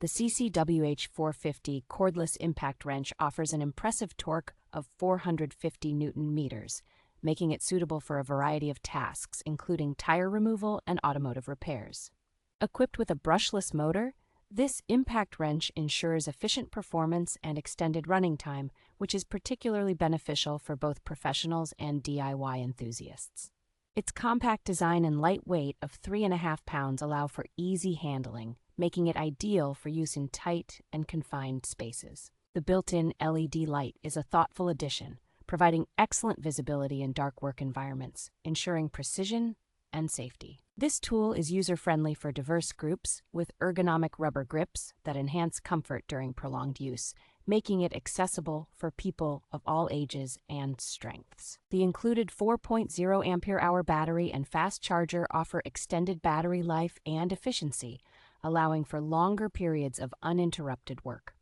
The Seesii WH450 Cordless impact wrench offers an impressive torque of 450 Newton meters, making it suitable for a variety of tasks, including tire removal and automotive repairs. Equipped with a brushless motor, this impact wrench ensures efficient performance and extended running time, which is particularly beneficial for both professionals and DIY enthusiasts. Its compact design and light weight of 3.5 pounds allow for easy handling, making it ideal for use in tight and confined spaces. The built-in LED light is a thoughtful addition, providing excellent visibility in dark work environments, ensuring precision and safety. This tool is user-friendly for diverse groups with ergonomic rubber grips that enhance comfort during prolonged use, making it accessible for people of all ages and strengths. The included 4.0 ampere-hour battery and fast charger offer extended battery life and efficiency, allowing for longer periods of uninterrupted work.